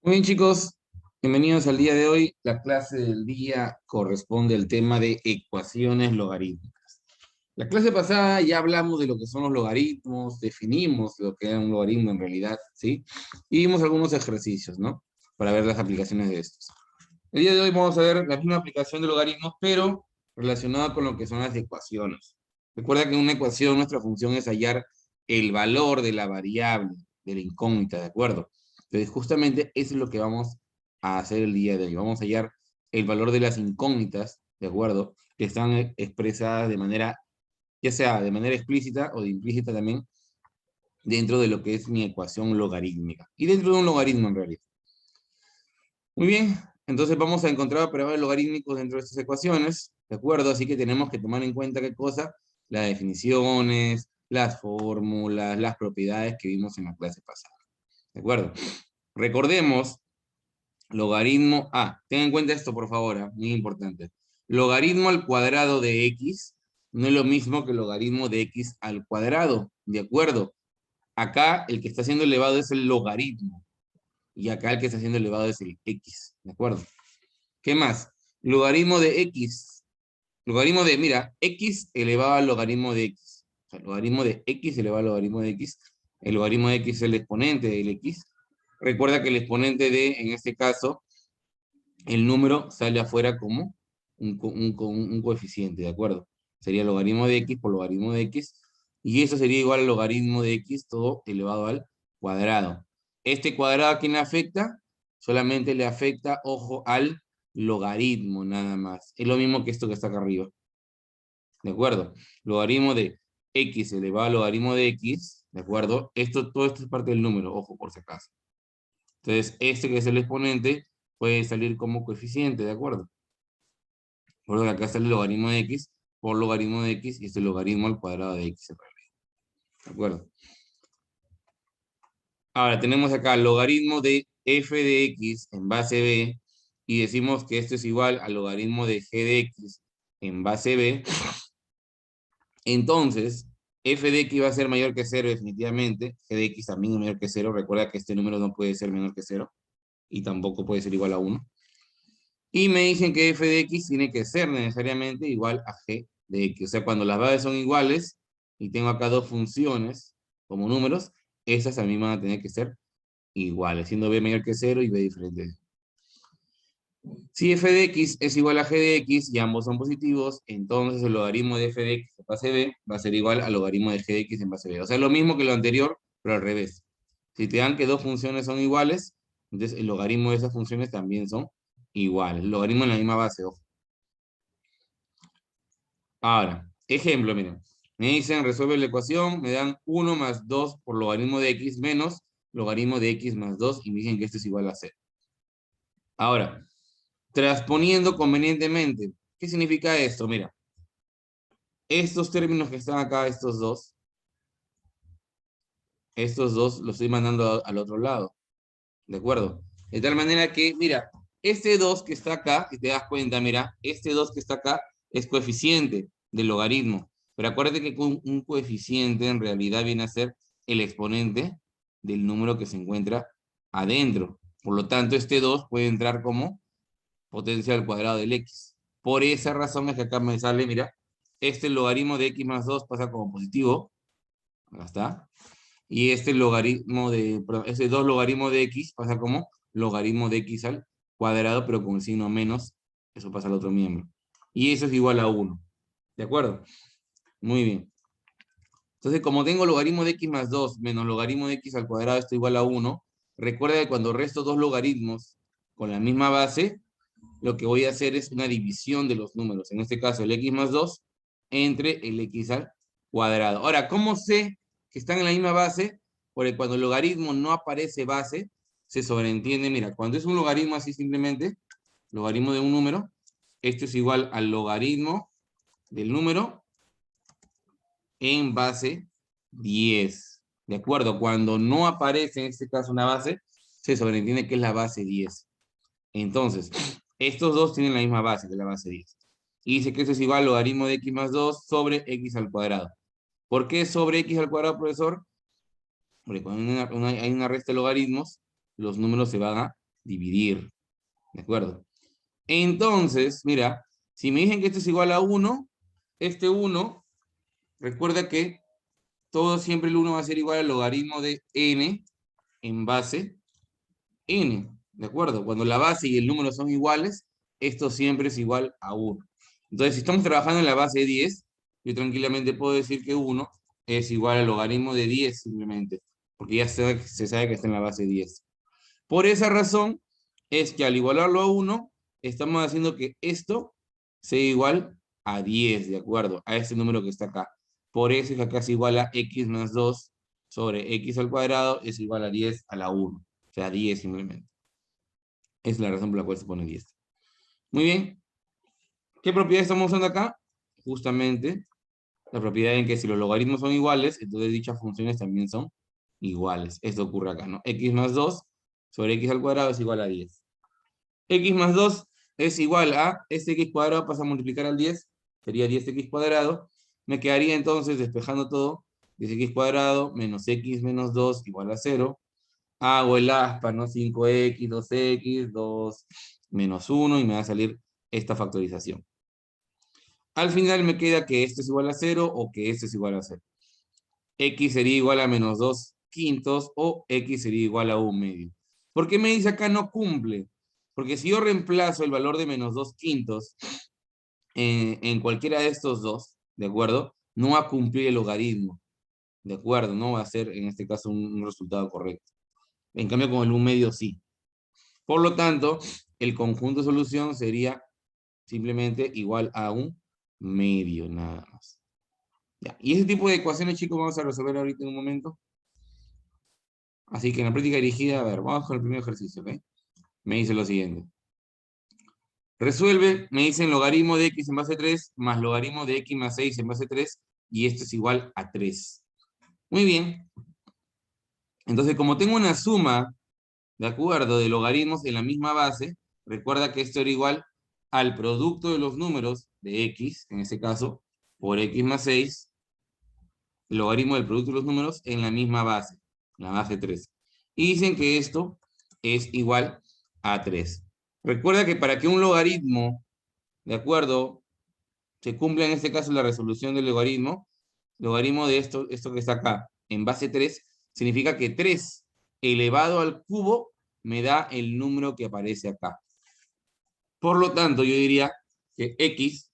Muy bien, chicos, bienvenidos al día de hoy. La clase del día corresponde al tema de ecuaciones logarítmicas. La clase pasada ya hablamos de lo que son los logaritmos, definimos lo que era un logaritmo en realidad, ¿sí? Y vimos algunos ejercicios, ¿no? Para ver las aplicaciones de estos. El día de hoy vamos a ver la misma aplicación de logaritmos, pero relacionada con lo que son las ecuaciones. Recuerda que en una ecuación nuestra función es hallar el valor de la variable, de la incógnita, ¿de acuerdo? Entonces, justamente eso es lo que vamos a hacer el día de hoy. Vamos a hallar el valor de las incógnitas, ¿de acuerdo? Que están expresadas de manera, ya sea de manera explícita o de implícita también, dentro de lo que es mi ecuación logarítmica. Y dentro de un logaritmo en realidad. Muy bien, entonces vamos a encontrar operadores logarítmicos dentro de estas ecuaciones, ¿de acuerdo? Así que tenemos que tomar en cuenta qué cosa, las definiciones, las fórmulas, las propiedades que vimos en la clase pasada, ¿de acuerdo? Recordemos, logaritmo A, tengan en cuenta esto por favor, muy importante. Logaritmo al cuadrado de X no es lo mismo que logaritmo de X al cuadrado, ¿de acuerdo? Acá el que está siendo elevado es el logaritmo, y acá el que está siendo elevado es el X, ¿de acuerdo? ¿Qué más? Logaritmo de X. Logaritmo de, mira, X elevado al logaritmo de X. O sea, logaritmo de X elevado al logaritmo de X. El logaritmo de X es el exponente del X. Recuerda que el exponente de, en este caso, el número sale afuera como un coeficiente, ¿de acuerdo? Sería logaritmo de X por logaritmo de X. Y eso sería igual al logaritmo de X, todo elevado al cuadrado. ¿Este cuadrado a quién le afecta? Solamente le afecta, ojo, al logaritmo nada más. Es lo mismo que esto que está acá arriba. ¿De acuerdo? Logaritmo de X elevado al logaritmo de X, ¿de acuerdo? Todo esto es parte del número, ojo, por si acaso. Entonces, este que es el exponente puede salir como coeficiente, ¿de acuerdo? Por lo que acá está el logaritmo de X por logaritmo de X y este logaritmo al cuadrado de X en realidad. ¿De acuerdo? Ahora tenemos acá el logaritmo de f de x en base b y decimos que esto es igual al logaritmo de g de x en base b. Entonces, f de x va a ser mayor que 0 definitivamente. G de x también es mayor que 0. Recuerda que este número no puede ser menor que 0 y tampoco puede ser igual a 1. Y me dicen que f de x tiene que ser necesariamente igual a g de x. O sea, cuando las bases son iguales y tengo acá dos funciones como números, esas también van a tener que ser iguales, siendo b mayor que 0 y b diferente de 0. Si f de x es igual a g de x y ambos son positivos, entonces el logaritmo de f de x en base b va a ser igual al logaritmo de g de x en base b. O sea, lo mismo que lo anterior, pero al revés. Si te dan que dos funciones son iguales, entonces el logaritmo de esas funciones también son iguales. El logaritmo en la misma base, ojo. Ahora, ejemplo, miren. Me dicen, resuelve la ecuación, me dan 1 más 2 por logaritmo de x menos logaritmo de x más 2 y me dicen que esto es igual a 0. Ahora, transponiendo convenientemente. ¿Qué significa esto? Mira, estos términos que están acá, estos dos los estoy mandando al otro lado. ¿De acuerdo? De tal manera que, mira, este 2 que está acá, si te das cuenta, mira, este 2 que está acá es coeficiente del logaritmo. Pero acuérdate que un coeficiente en realidad viene a ser el exponente del número que se encuentra adentro. Por lo tanto, este 2 puede entrar como potencia al cuadrado del x. Por esa razón es que acá me sale, mira, este logaritmo de x más 2 pasa como positivo. Acá está. Y este logaritmo de, perdón, este 2 logaritmo de x pasa como logaritmo de x al cuadrado, pero con el signo menos, eso pasa al otro miembro. Y eso es igual a 1. ¿De acuerdo? Muy bien. Entonces, como tengo logaritmo de x más 2 menos logaritmo de x al cuadrado, esto igual a 1, recuerda que cuando resto dos logaritmos con la misma base, lo que voy a hacer es una división de los números. En este caso, el x más 2 entre el x al cuadrado. Ahora, ¿cómo sé que están en la misma base? Porque cuando el logaritmo no aparece base, se sobreentiende, mira, cuando es un logaritmo así simplemente, logaritmo de un número, esto es igual al logaritmo del número en base 10. ¿De acuerdo? Cuando no aparece en este caso una base, se sobreentiende que es la base 10. Entonces, estos dos tienen la misma base, que es la base 10. Y dice que eso es igual al logaritmo de x más 2 sobre x al cuadrado. ¿Por qué sobre x al cuadrado, profesor? Porque cuando hay una resta de logaritmos, los números se van a dividir. ¿De acuerdo? Entonces, mira, si me dicen que esto es igual a 1, este 1, recuerda que todo siempre el 1 va a ser igual al logaritmo de n en base n. ¿De acuerdo? Cuando la base y el número son iguales, esto siempre es igual a 1. Entonces, si estamos trabajando en la base 10, yo tranquilamente puedo decir que 1 es igual al logaritmo de 10 simplemente, porque ya se sabe que está en la base 10. Por esa razón es que al igualarlo a 1, estamos haciendo que esto sea igual a 10, ¿de acuerdo? A este número que está acá. Por eso es que acá es igual a x más 2 sobre x al cuadrado es igual a 10 a la 1. O sea, 10 simplemente. Es la razón por la cual se pone 10. Muy bien. ¿Qué propiedad estamos usando acá? Justamente la propiedad en que si los logaritmos son iguales, entonces dichas funciones también son iguales. Esto ocurre acá, ¿no? X más 2 sobre x al cuadrado es igual a 10. X más 2 es igual a este x cuadrado, pasa a multiplicar al 10, sería 10x cuadrado. Me quedaría entonces, despejando todo, 10x cuadrado menos x menos 2 igual a 0. Hago el aspa, ¿no? 5x, 2x, 2 menos 1, y me va a salir esta factorización. Al final me queda que esto es igual a 0 o que esto es igual a 0. X sería igual a menos 2 quintos o X sería igual a 1 medio. ¿Por qué me dice acá no cumple? Porque si yo reemplazo el valor de menos 2 quintos en cualquiera de estos dos, ¿de acuerdo? No va a cumplir el logaritmo, ¿de acuerdo? No va a ser en este caso un resultado correcto. En cambio con el 1 medio sí. Por lo tanto, el conjunto de solución sería simplemente igual a 1 medio, nada más. Ya. Y ese tipo de ecuaciones, chicos, vamos a resolver ahorita en un momento. Así que en la práctica dirigida, a ver, vamos con el primer ejercicio, ¿ok? Me dice lo siguiente. Resuelve, me dicen logaritmo de x en base 3 más logaritmo de x más 6 en base 3, y esto es igual a 3. Muy bien. Entonces, como tengo una suma, de acuerdo, de logaritmos en la misma base, recuerda que esto era igual al producto de los números de x, en este caso, por x más 6, el logaritmo del producto de los números en la misma base, la base 3. Y dicen que esto es igual a 3. Recuerda que para que un logaritmo, de acuerdo, se cumpla en este caso la resolución del logaritmo de esto que está acá, en base 3, significa que 3 elevado al cubo me da el número que aparece acá. Por lo tanto, yo diría que x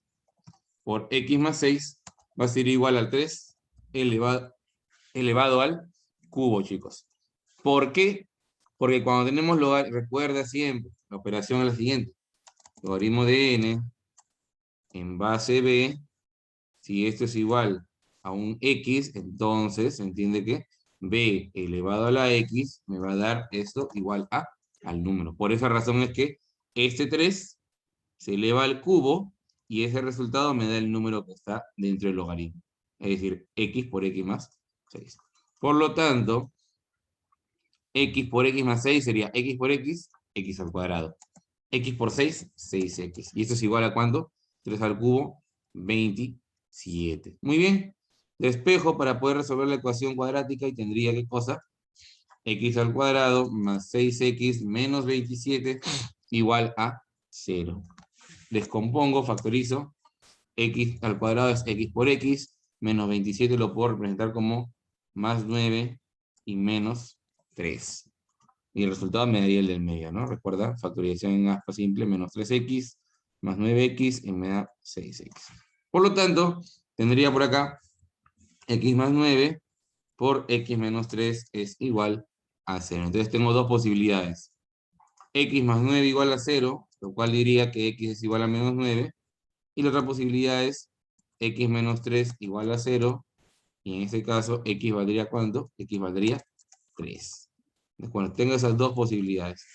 por x más 6 va a ser igual al 3 elevado al cubo, chicos. ¿Por qué? Porque cuando tenemos logaritmo, recuerda siempre, la operación es la siguiente. Logaritmo de n en base b, si esto es igual a un x, entonces se entiende que b elevado a la x me va a dar esto igual a al número. Por esa razón es que este 3 se eleva al cubo y ese resultado me da el número que está dentro del logaritmo. Es decir, x por x más 6. Por lo tanto, x por x más 6 sería x por x, x al cuadrado. X por 6, 6x. ¿Y esto es igual a cuánto? 3 al cubo, 27. Muy bien. Despejo para poder resolver la ecuación cuadrática y tendría ¿qué cosa? X al cuadrado más 6x menos 27 igual a 0. Descompongo, factorizo. X al cuadrado es x por x, menos 27 lo puedo representar como más 9 y menos 3. Y el resultado me daría el del medio, ¿no? Recuerda, factorización en aspa simple, menos 3x, más 9x, y me da 6x. Por lo tanto, tendría por acá x más 9 por x menos 3 es igual a 0. Entonces tengo dos posibilidades. X más 9 igual a 0, lo cual diría que x es igual a menos 9. Y la otra posibilidad es x menos 3 igual a 0. Y en este caso, x valdría ¿cuánto? X valdría 3. Cuando tengo esas dos posibilidades.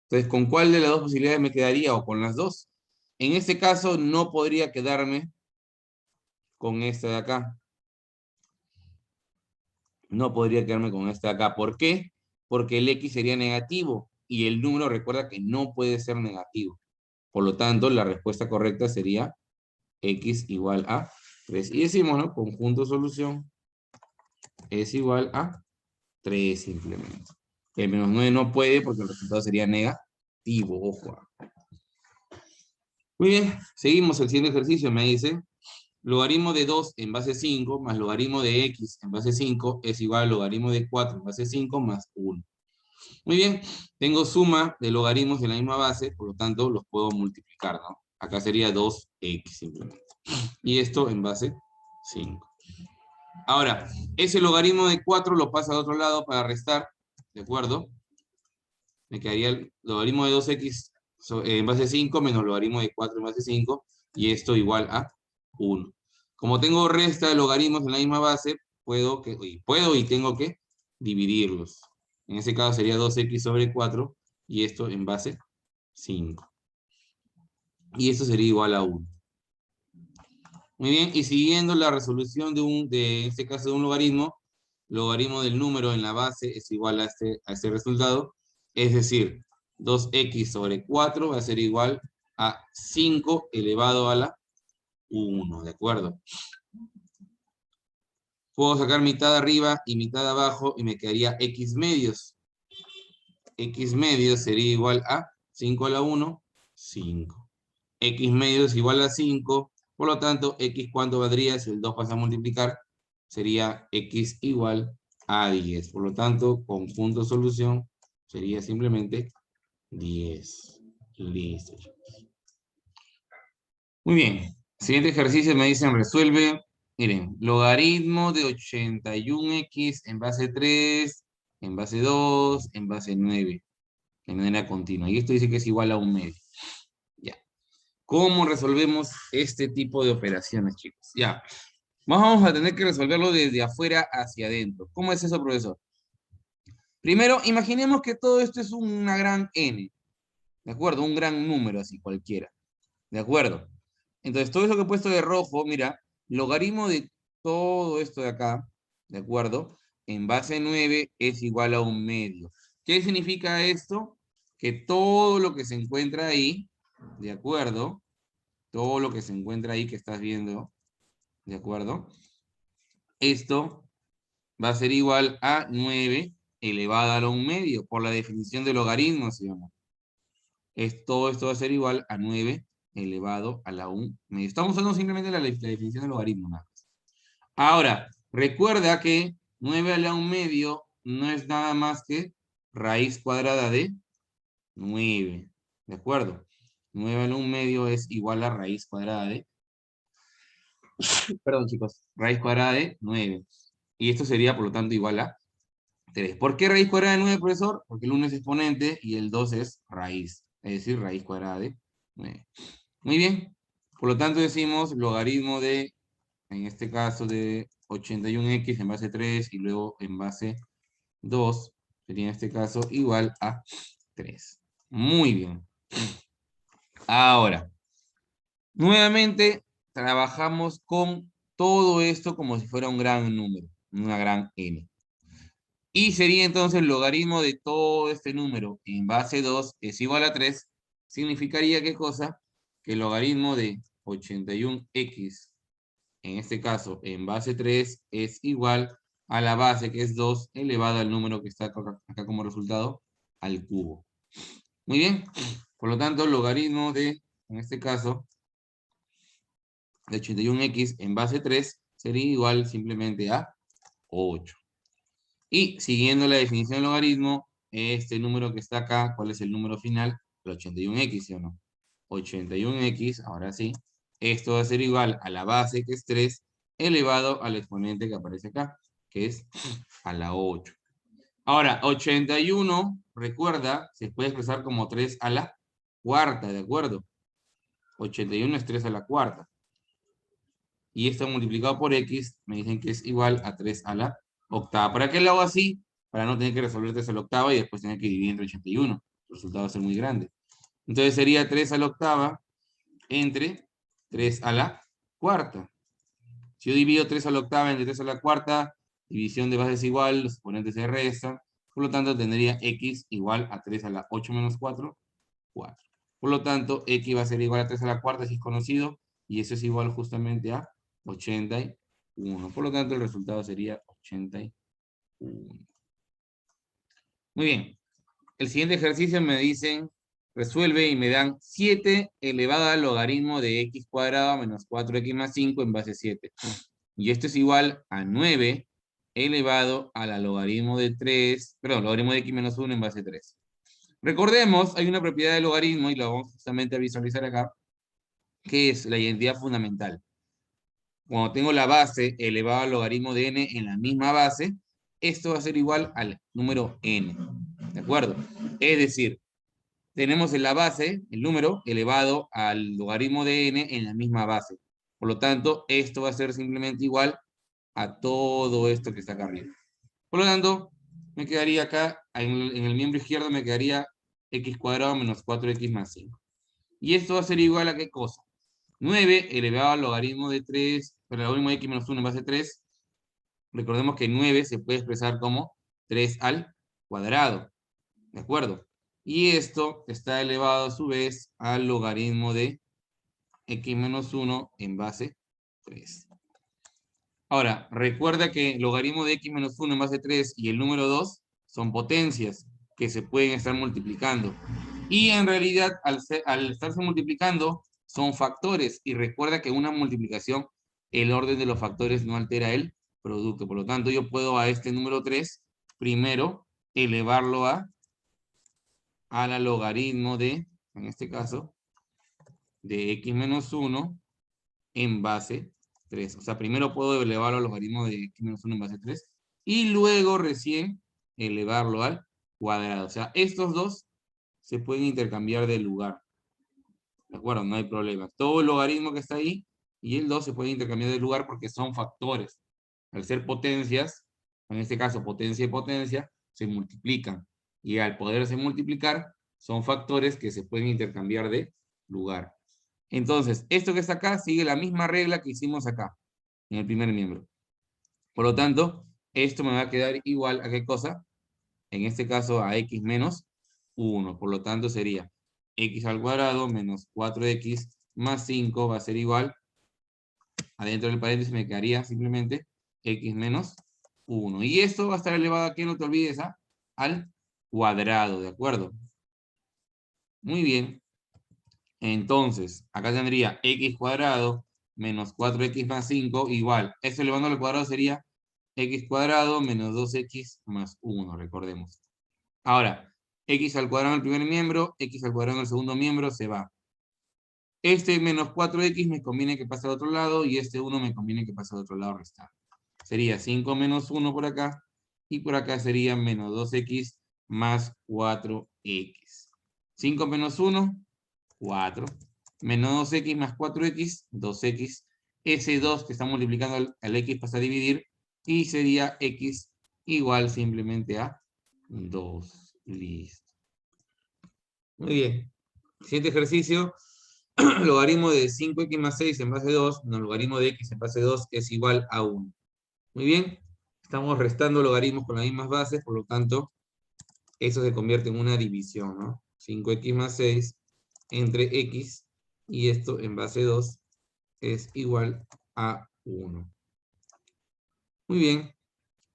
Entonces, ¿con cuál de las dos posibilidades me quedaría? ¿O con las dos? En este caso, no podría quedarme con esta de acá. No podría quedarme con esta de acá. ¿Por qué? Porque el x sería negativo. Y el número recuerda que no puede ser negativo. Por lo tanto, la respuesta correcta sería x igual a 3. Y decimos, ¿no? Conjunto solución es igual a 3 simplemente. El menos 9 no puede porque el resultado sería negativo. negativo, ojo. Muy bien, seguimos el siguiente ejercicio, me dice, logaritmo de 2 en base 5 más logaritmo de x en base 5 es igual al logaritmo de 4 en base 5 más 1. Muy bien, tengo suma de logaritmos de la misma base, por lo tanto los puedo multiplicar, ¿no? Acá sería 2x simplemente. Y esto en base 5. Ahora, ese logaritmo de 4 lo pasa al otro lado para restar, ¿de acuerdo? Me quedaría el logaritmo de 2x en base 5 menos logaritmo de 4 en base 5, y esto igual a 1. Como tengo resta de logaritmos en la misma base, puedo y tengo que dividirlos. En ese caso sería 2x sobre 4, y esto en base 5. Y esto sería igual a 1. Muy bien, y siguiendo la resolución en este caso de un logaritmo del número en la base es igual a este resultado, es decir, 2x sobre 4 va a ser igual a 5 elevado a la 1, ¿de acuerdo? Puedo sacar mitad arriba y mitad abajo y me quedaría x medios. X medios sería igual a 5 a la 1, 5. X medios igual a 5, por lo tanto, x ¿cuánto valdría? Si el 2 pasa a multiplicar, sería x igual a 10. Por lo tanto, conjunto solución sería simplemente 10. Listo. Muy bien. Siguiente ejercicio me dicen resuelve. Miren, logaritmo de 81x en base 3, en base 2, en base 9, de manera continua. Y esto dice que es igual a un medio. Ya. ¿Cómo resolvemos este tipo de operaciones, chicos? Ya. Vamos a tener que resolverlo desde afuera hacia adentro. ¿Cómo es eso, profesor? Primero, imaginemos que todo esto es una gran n. ¿De acuerdo? Un gran número así cualquiera. ¿De acuerdo? Entonces, todo eso que he puesto de rojo, mira, logaritmo de todo esto de acá, ¿de acuerdo? En base 9 es igual a un medio. ¿Qué significa esto? Que todo lo que se encuentra ahí, ¿de acuerdo? Todo lo que se encuentra ahí que estás viendo, ¿de acuerdo? Esto va a ser igual a 9 elevado a un medio, por la definición de logaritmo, ¿sí o no? Todo esto va a ser igual a 9 elevado a la 1 medio. Estamos usando simplemente la definición de logaritmo, nada más. Ahora, recuerda que 9 a la 1 medio no es nada más que raíz cuadrada de 9. ¿De acuerdo? 9 a la 1 medio es igual a raíz cuadrada de... Perdón, chicos. Raíz cuadrada de 9. Y esto sería, por lo tanto, igual a 3. ¿Por qué raíz cuadrada de 9, profesor? Porque el 1 es exponente y el 2 es raíz. Es decir, raíz cuadrada de 9. Muy bien. Por lo tanto, decimos logaritmo de, en este caso, de 81x en base 3 y luego en base 2, sería en este caso igual a 3. Muy bien. Ahora, nuevamente trabajamos con todo esto como si fuera un gran número, una gran n. Y sería entonces el logaritmo de todo este número en base 2 es igual a 3. Significaría, ¿qué cosa? Que el logaritmo de 81x, en este caso en base 3, es igual a la base que es 2 elevado al número que está acá como resultado, al cubo. Muy bien. Por lo tanto, el logaritmo de, en este caso, de 81x en base 3 sería igual simplemente a 8. Y siguiendo la definición del logaritmo, este número que está acá, ¿cuál es el número final? El 81x, ¿sí o no? 81x, ahora sí, esto va a ser igual a la base, que es 3, elevado al exponente que aparece acá, que es a la 8. Ahora, 81, recuerda, se puede expresar como 3 a la cuarta, ¿de acuerdo? 81 es 3 a la cuarta. Y esto multiplicado por x, me dicen que es igual a 3 a la octava. ¿Para qué lo hago así? Para no tener que resolver 3 a la octava y después tener que dividir entre 81. El resultado va a ser muy grande. Entonces sería 3 a la octava entre 3 a la cuarta. Si yo divido 3 a la octava entre 3 a la cuarta, división de bases igual, los exponentes se restan. Por lo tanto, tendría x igual a 3 a la 8 menos 4, 4. Por lo tanto, x va a ser igual a 3 a la cuarta, si es conocido, y eso es igual justamente a 81. Por lo tanto, el resultado sería 81. Muy bien. El siguiente ejercicio me dicen resuelve y me dan 7 elevado al logaritmo de x cuadrado menos 4x más 5 en base 7. Y esto es igual a 9 elevado a la logaritmo de 3, perdón, logaritmo de x menos 1 en base 3. Recordemos, hay una propiedad del logaritmo, y lo vamos justamente a visualizar acá, que es la identidad fundamental. Cuando tengo la base elevado al logaritmo de n en la misma base, esto va a ser igual al número n. ¿De acuerdo? Es decir, tenemos en la base el número elevado al logaritmo de n en la misma base. Por lo tanto, esto va a ser simplemente igual a todo esto que está acá arriba. Por lo tanto, me quedaría acá, en el miembro izquierdo me quedaría x cuadrado menos 4x más 5. Y esto va a ser igual a ¿qué cosa? 9 elevado al logaritmo de 3, el logaritmo de x menos 1 en base 3. Recordemos que 9 se puede expresar como 3 al cuadrado. ¿De acuerdo? Y esto está elevado a su vez al logaritmo de x menos 1 en base 3. Ahora, recuerda que el logaritmo de x menos 1 en base 3 y el número 2 son potencias que se pueden estar multiplicando. Y en realidad, al estarse multiplicando, son factores. Y recuerda que una multiplicación, el orden de los factores no altera el producto. Por lo tanto, yo puedo a este número 3, primero, elevarlo a la logaritmo de, en este caso, de x menos 1 en base 3. O sea, primero puedo elevarlo al logaritmo de x menos 1 en base 3 y luego recién elevarlo al cuadrado. O sea, estos dos se pueden intercambiar de lugar. ¿De acuerdo? No hay problema. Todo el logaritmo que está ahí y el 2 se pueden intercambiar de lugar porque son factores. Al ser potencias, en este caso potencia y potencia, se multiplican. Y al poderse multiplicar, son factores que se pueden intercambiar de lugar. Entonces, esto que está acá sigue la misma regla que hicimos acá, en el primer miembro. Por lo tanto, esto me va a quedar igual a ¿qué cosa? En este caso a x menos 1. Por lo tanto, sería x al cuadrado menos 4x más 5 va a ser igual, adentro del paréntesis me quedaría simplemente x menos 1. Y esto va a estar elevado aquí, no te olvides, al cuadrado, ¿de acuerdo? Muy bien. Entonces, acá tendría x cuadrado menos 4x más 5 igual. Eso elevando al cuadrado sería x cuadrado menos 2x más 1, recordemos. Ahora, x al cuadrado en el primer miembro, x al cuadrado en el segundo miembro, se va. Este menos 4x me conviene que pase al otro lado y este 1 me conviene que pase al otro lado restar. Sería 5 menos 1 por acá y por acá sería menos 2x más 4x. 5 menos 1, 4. Menos 2x más 4x, 2x. Ese 2 que está multiplicando al x pasa a dividir y sería x igual simplemente a 2. Listo. Muy bien. Siguiente ejercicio. Logaritmo de 5x más 6 en base 2, no, logaritmo de x en base 2 es igual a 1. Muy bien. Estamos restando logaritmos con las mismas bases, por lo tanto, eso se convierte en una división, ¿no? 5x más 6 entre x, y esto en base 2 es igual a 1. Muy bien.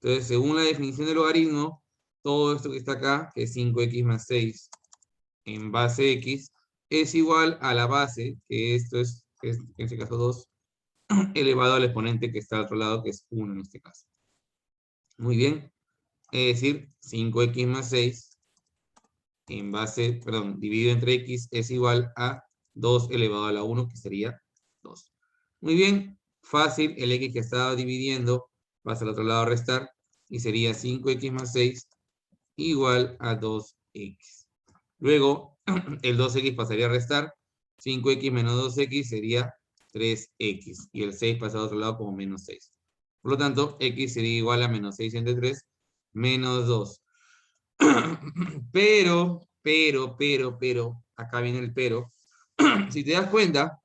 Entonces, según la definición del logaritmo, todo esto que está acá, que es 5x más 6 en base x, es igual a la base, que esto es en este caso 2, elevado al exponente que está al otro lado, que es 1 en este caso. Muy bien. Es decir, 5x más 6 en base, perdón, dividido entre x es igual a 2 elevado a la 1, que sería 2. Muy bien, fácil, el x que estaba dividiendo pasa al otro lado a restar y sería 5x más 6 igual a 2x. Luego, el 2x pasaría a restar, 5x menos 2x sería 3x y el 6 pasa al otro lado como menos 6. Por lo tanto, x sería igual a menos 6 entre 3, menos 2. Pero, acá viene el pero. Si te das cuenta,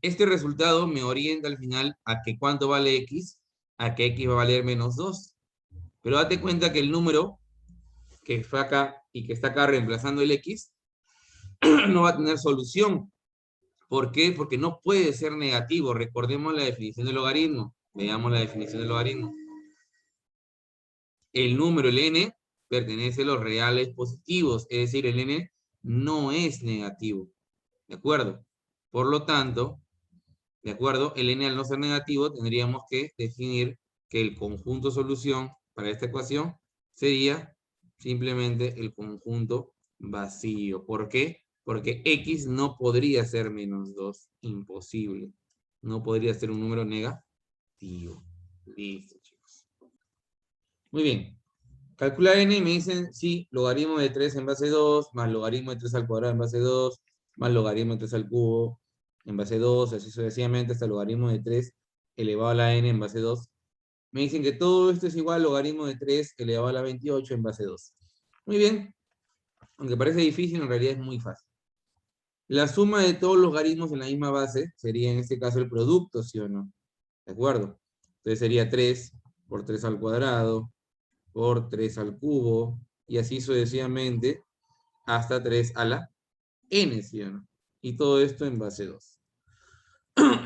este resultado me orienta al final a que ¿cuánto vale x? A que x va a valer menos 2. Pero date cuenta que el número que fue acá y que está acá reemplazando el x no va a tener solución. ¿Por qué? Porque no puede ser negativo. Recordemos la definición del logaritmo. Veamos la definición del logaritmo. El número, el n, pertenece a los reales positivos, es decir, el n no es negativo. ¿De acuerdo? Por lo tanto, ¿de acuerdo? El n al no ser negativo tendríamos que definir que el conjunto solución para esta ecuación sería simplemente el conjunto vacío. ¿Por qué? Porque x no podría ser menos 2. Imposible. No podría ser un número negativo. Listo, chicos. Muy bien. Calcula n y me dicen, sí, logaritmo de 3 en base 2, más logaritmo de 3 al cuadrado en base 2, más logaritmo de 3 al cubo en base 2, así sucesivamente hasta logaritmo de 3 elevado a la n en base 2. Me dicen que todo esto es igual a logaritmo de 3 elevado a la 28 en base 2. Muy bien. Aunque parece difícil, en realidad es muy fácil. La suma de todos los logaritmos en la misma base sería en este caso el producto, ¿sí o no? ¿De acuerdo? Entonces sería 3 por 3 al cuadrado, por 3 al cubo, y así sucesivamente hasta 3 a la n, ¿sí o no? Y todo esto en base 2.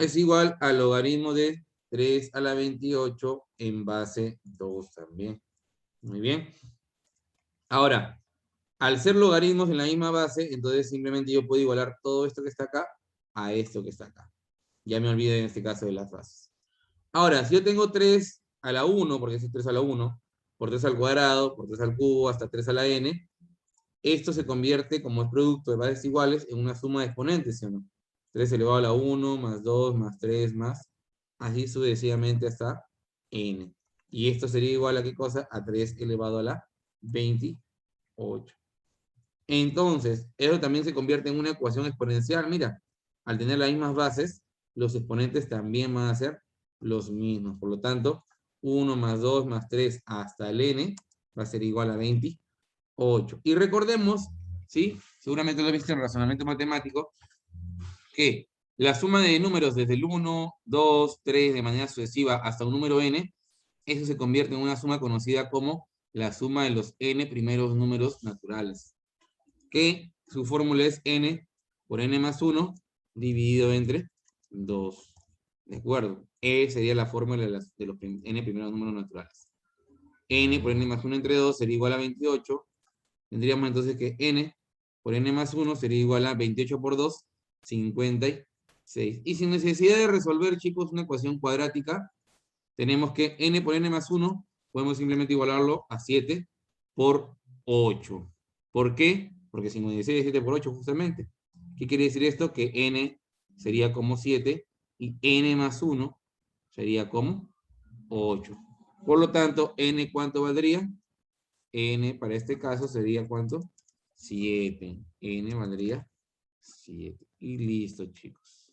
Es igual al logaritmo de 3 a la 28 en base 2 también. Muy bien. Ahora, al ser logaritmos en la misma base, entonces simplemente yo puedo igualar todo esto que está acá a esto que está acá. Ya me olvidé en este caso de las bases. Ahora, si yo tengo 3 a la 1, porque es 3 a la 1, por 3 al cuadrado, por 3 al cubo, hasta 3 a la n, esto se convierte, como es producto de bases iguales, en una suma de exponentes, ¿sí o no? 3 elevado a la 1, más 2, más 3, más, así sucesivamente hasta n. Y esto sería igual a ¿qué cosa? A 3 elevado a la 28. Entonces, eso también se convierte en una ecuación exponencial. Mira, al tener las mismas bases, los exponentes también van a ser los mismos. Por lo tanto, 1 más 2 más 3 hasta el n va a ser igual a 28. Y recordemos, ¿sí? Seguramente lo has visto en razonamiento matemático, que la suma de números desde el 1, 2, 3 de manera sucesiva hasta un número n, eso se convierte en una suma conocida como la suma de los n primeros números naturales, que su fórmula es n por n más 1 dividido entre 2. ¿De acuerdo? E sería la fórmula de los n primeros números naturales. N por n más 1 entre 2 sería igual a 28. Tendríamos entonces que n por n más 1 sería igual a 28 por 2, 56. Y sin necesidad de resolver, chicos, una ecuación cuadrática, tenemos que n por n más 1 podemos simplemente igualarlo a 7 por 8. ¿Por qué? Porque 56 es 7 por 8 justamente. ¿Qué quiere decir esto? Que n sería como 7 y n más 1 sería como 8. Por lo tanto, n ¿cuánto valdría? N para este caso sería ¿cuánto? 7. N valdría 7. Y listo, chicos.